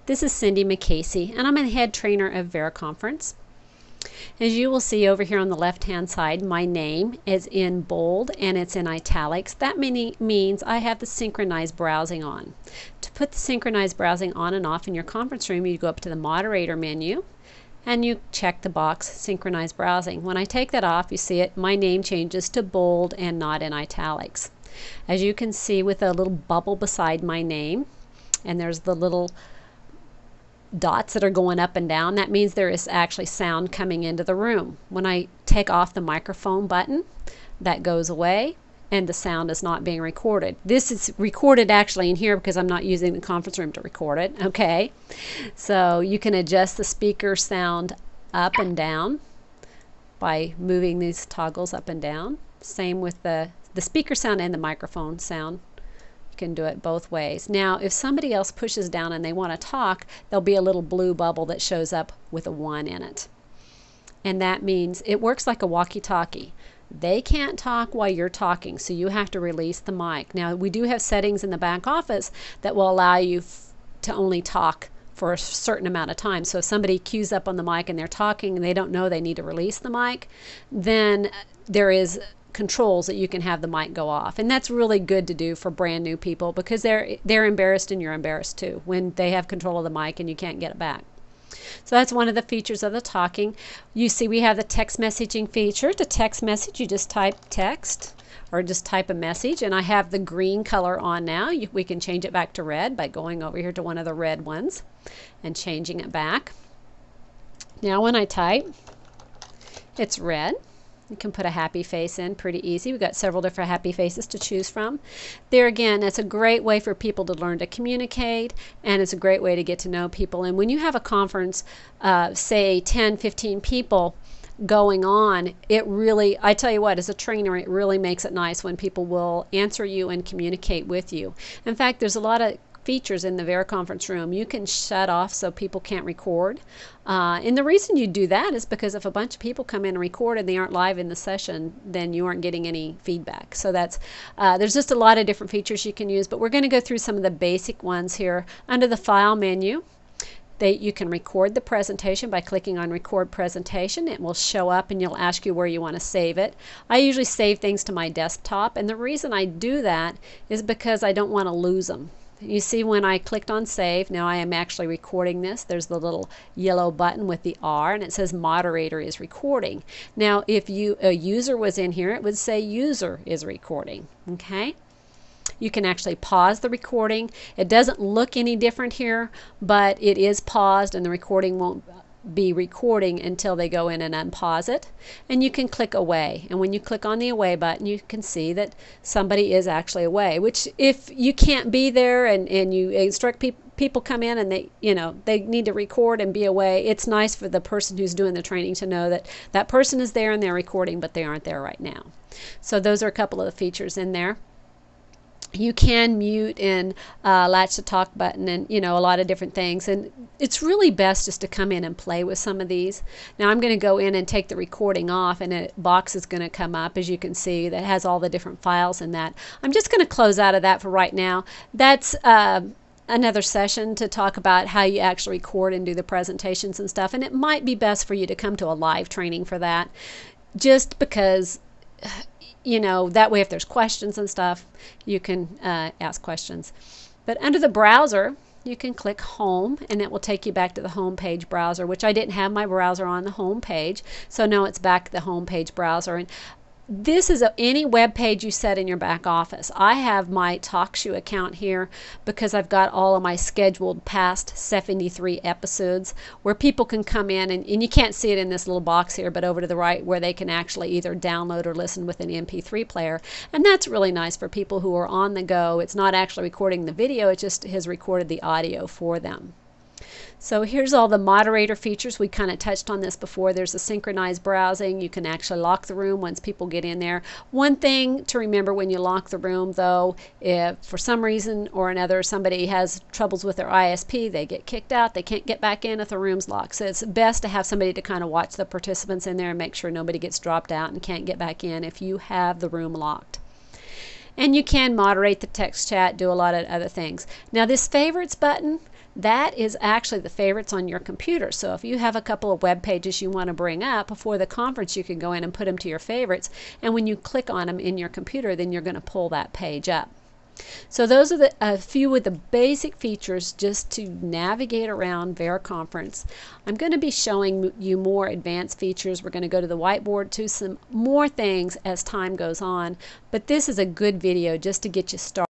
This is Cindy McAsey, and I'm a head trainer of VereConference. As you will see over here on the left-hand side, my name is in bold and it's in italics. That means I have the synchronized browsing on. To put the synchronized browsing on and off in your conference room, you go up to the moderator menu and you check the box synchronized browsing. When I take that off, you see it, my name changes to bold and not in italics. As you can see with a little bubble beside my name, and there's the little dots that are going up and down, that means there is actually sound coming into the room. When I take off the microphone button, that goes away and the sound is not being recorded. This is recorded actually in here because I'm not using the conference room to record it. Okay, so you can adjust the speaker sound up and down by moving these toggles up and down. Same with the speaker sound and the microphone sound. Can do it both ways. Now if somebody else pushes down and they want to talk, there'll be a little blue bubble that shows up with a 1 in it, and that means it works like a walkie-talkie. They can't talk while you're talking, so you have to release the mic. Now we do have settings in the back office that will allow you to only talk for a certain amount of time. So if somebody queues up on the mic and they're talking and they don't know they need to release the mic, then there is controls that you can have the mic go off, and that's really good to do for brand new people because they're embarrassed and you're embarrassed too when they have control of the mic and you can't get it back. So that's one of the features of the talking. You see we have the text messaging feature. To text message, you just type text or just type a message, and I have the green color on now. We can change it back to red by going over here to one of the red ones and changing it back. Now when I type, it's red. You can put a happy face in pretty easy. We've got several different happy faces to choose from. There again, it's a great way for people to learn to communicate, and it's a great way to get to know people. And when you have a conference, say 10, 15 people going on, it really, I tell you what, as a trainer, it really makes it nice when people will answer you and communicate with you. In fact, there's a lot of features in the VereConference room. You can shut off so people can't record. And the reason you do that is because if a bunch of people come in and record and they aren't live in the session, then you aren't getting any feedback. So that's there's just a lot of different features you can use, but we're going to go through some of the basic ones here. Under the File menu, you can record the presentation by clicking on Record Presentation. It will show up and you'll ask you where you want to save it. I usually save things to my desktop, and the reason I do that is because I don't want to lose them. You see when I clicked on save, now I am actually recording this. There's the little yellow button with the R and it says moderator is recording. Now if a user was in here, it would say user is recording. Okay? You can actually pause the recording. It doesn't look any different here, but it is paused and the recording won't be recording until they go in and unpause it. And you can click away, and when you click on the away button, you can see that somebody is actually away, which if you can't be there and you instruct people come in and they need to record and be away, it's nice for the person who's doing the training to know that that person is there and they're recording, but they aren't there right now. So those are a couple of the features in there. You can mute and latch the talk button and a lot of different things, and it's really best just to come in and play with some of these. Now I'm going to go in and take the recording off, and a box is going to come up, as you can see, that has all the different files in that. I'm just going to close out of that for right now. That's another session to talk about how you actually record and do the presentations and stuff, and it might be best for you to come to a live training for that, just because that way if there's questions and stuff, you can ask questions. But under the browser, you can click home and it will take you back to the home page browser, which I didn't have my browser on the home page, so now it's back to the home page browser. And this is any web page you set in your back office. I have my TalkShoe account here because I've got all of my scheduled past 73 episodes where people can come in, and you can't see it in this little box here, but over to the right where they can actually either download or listen with an MP3 player. And that's really nice for people who are on the go. It's not actually recording the video, it just has recorded the audio for them. So here's all the moderator features. We kind of touched on this before. There's the synchronized browsing. You can actually lock the room once people get in there. One thing to remember when you lock the room, though, if for some reason or another somebody has troubles with their ISP, they get kicked out, they can't get back in if the room's locked. So it's best to have somebody to kind of watch the participants in there and make sure nobody gets dropped out and can't get back in if you have the room locked. And you can moderate the text chat, do a lot of other things. Now this favorites button, that is actually the favorites on your computer. So if you have a couple of web pages you want to bring up before the conference, you can go in and put them to your favorites, and when you click on them in your computer, then you're going to pull that page up. So those are a few of the basic features just to navigate around VereConference. I'm going to be showing you more advanced features. We're going to go to the whiteboard to some more things as time goes on, but this is a good video just to get you started.